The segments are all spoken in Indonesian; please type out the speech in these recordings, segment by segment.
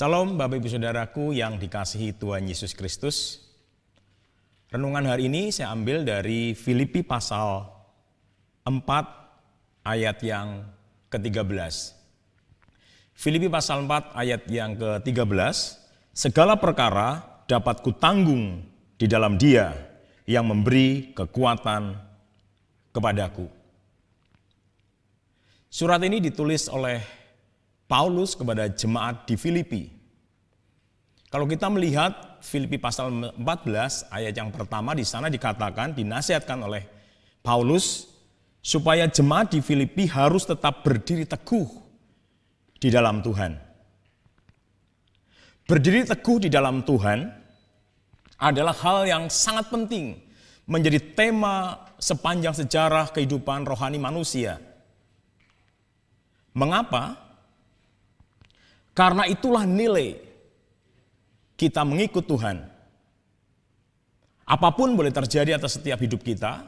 Salam Bapak Ibu Saudaraku yang dikasihi Tuhan Yesus Kristus. Renungan hari ini saya ambil dari Filipi pasal 4 ayat yang ke-13. Filipi pasal 4 ayat yang ke-13, segala perkara dapat kutanggung di dalam Dia yang memberi kekuatan kepadaku. Surat ini ditulis oleh Paulus kepada jemaat di Filipi. Kalau kita melihat Filipi pasal 14 ayat yang pertama, di sana dikatakan, dinasihatkan oleh Paulus supaya jemaat di Filipi harus tetap berdiri teguh di dalam Tuhan. Berdiri teguh di dalam Tuhan adalah hal yang sangat penting, menjadi tema sepanjang sejarah kehidupan rohani manusia. Mengapa? Karena itulah nilai kita mengikut Tuhan. Apapun boleh terjadi atas setiap hidup kita,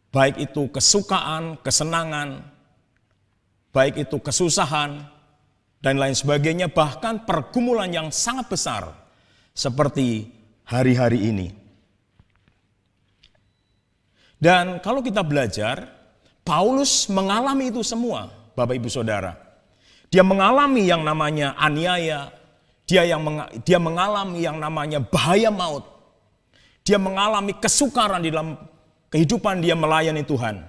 baik itu kesukaan, kesenangan, baik itu kesusahan, dan lain sebagainya, bahkan pergumulan yang sangat besar, seperti hari-hari ini. Dan kalau kita belajar, Paulus mengalami itu semua, Bapak Ibu Saudara. Dia mengalami yang namanya aniaya, dia mengalami yang namanya bahaya maut. Dia mengalami kesukaran di dalam kehidupan dia melayani Tuhan.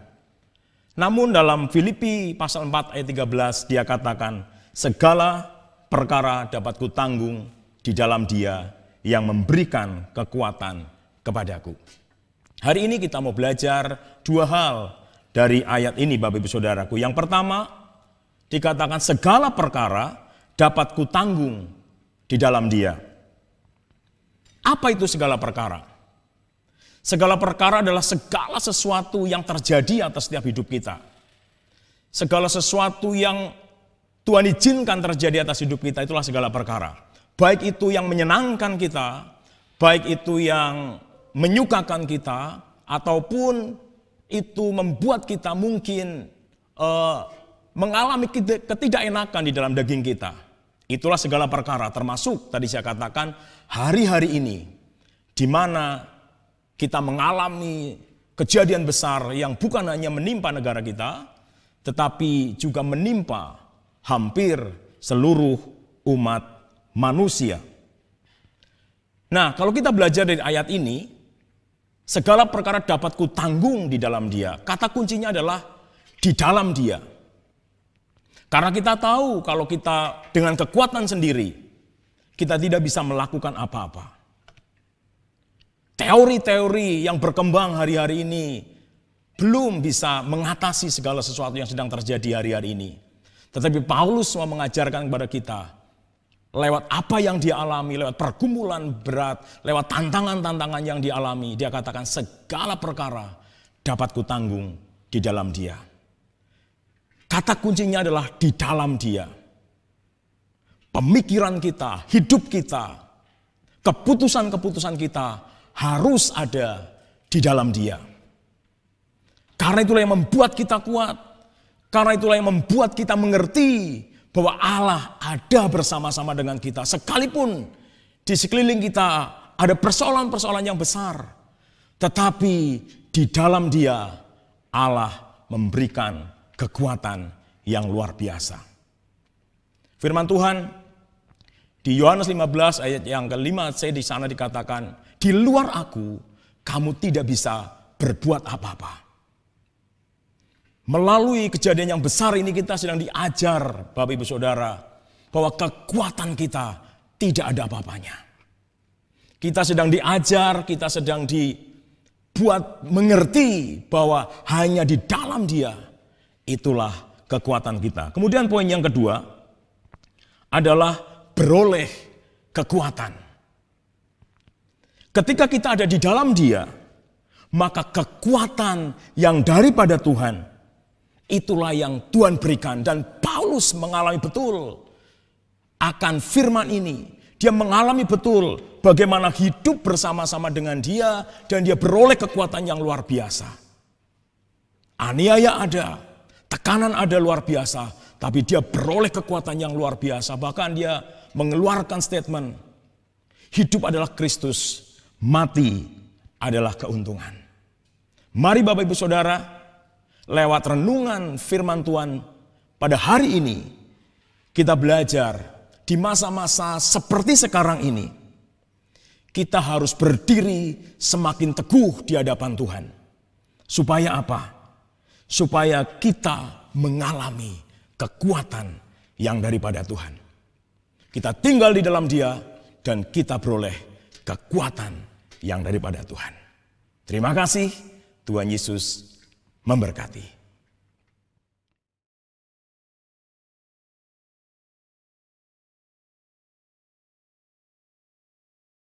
Namun dalam Filipi pasal 4 ayat 13 dia katakan, segala perkara dapat kutanggung di dalam Dia yang memberikan kekuatan kepadaku. Hari ini kita mau belajar dua hal dari ayat ini, Bapak Ibu Saudaraku. Yang pertama, dikatakan segala perkara dapat kutanggung di dalam Dia. Apa itu segala perkara? Segala perkara adalah segala sesuatu yang terjadi atas setiap hidup kita. Segala sesuatu yang Tuhan izinkan terjadi atas hidup kita, itulah segala perkara. Baik itu yang menyenangkan kita, baik itu yang menyukakan kita, ataupun itu membuat kita mungkin mengalami ketidakenakan di dalam daging kita. Itulah segala perkara, termasuk tadi saya katakan hari-hari ini, di mana kita mengalami kejadian besar yang bukan hanya menimpa negara kita, tetapi juga menimpa hampir seluruh umat manusia. Nah, kalau kita belajar dari ayat ini, segala perkara dapat kutanggung di dalam Dia. Kata kuncinya adalah di dalam Dia. Karena kita tahu kalau kita dengan kekuatan sendiri, kita tidak bisa melakukan apa-apa. Teori-teori yang berkembang hari-hari ini belum bisa mengatasi segala sesuatu yang sedang terjadi hari-hari ini. Tetapi Paulus mau mengajarkan kepada kita, lewat apa yang dia alami, lewat pergumulan berat, lewat tantangan-tantangan yang dialami, dia katakan segala perkara dapat kutanggung di dalam Dia. Kata kuncinya adalah di dalam Dia. Pemikiran kita, hidup kita, keputusan-keputusan kita harus ada di dalam Dia. Karena itulah yang membuat kita kuat. Karena itulah yang membuat kita mengerti bahwa Allah ada bersama-sama dengan kita. Sekalipun di sekeliling kita ada persoalan-persoalan yang besar, tetapi di dalam Dia Allah memberikan kekuatan yang luar biasa. Firman Tuhan di Yohanes 15 ayat yang ke-5 di sana dikatakan, di luar aku kamu tidak bisa berbuat apa-apa. Melalui kejadian yang besar ini kita sedang diajar, Bapak Ibu Saudara, bahwa kekuatan kita tidak ada apa-apanya. Kita sedang diajar, kita sedang dibuat mengerti bahwa hanya di dalam Dia itulah kekuatan kita. Kemudian poin yang kedua adalah beroleh kekuatan. Ketika kita ada di dalam Dia, maka kekuatan yang daripada Tuhan, itulah yang Tuhan berikan. Dan Paulus mengalami betul akan firman ini. Dia mengalami betul bagaimana hidup bersama-sama dengan Dia, dan dia beroleh kekuatan yang luar biasa. Aniaya ada, tekanan ada luar biasa, Tapi dia beroleh kekuatan yang luar biasa. Bahkan dia mengeluarkan statement, hidup adalah Kristus, mati adalah keuntungan. Mari Bapak Ibu Saudara, lewat renungan firman Tuhan pada hari ini, kita belajar di masa-masa seperti sekarang ini, kita harus berdiri semakin teguh di hadapan Tuhan. Supaya apa? Supaya kita mengalami kekuatan yang daripada Tuhan. Kita tinggal di dalam Dia dan kita beroleh kekuatan yang daripada Tuhan. Terima kasih, Tuhan Yesus memberkati.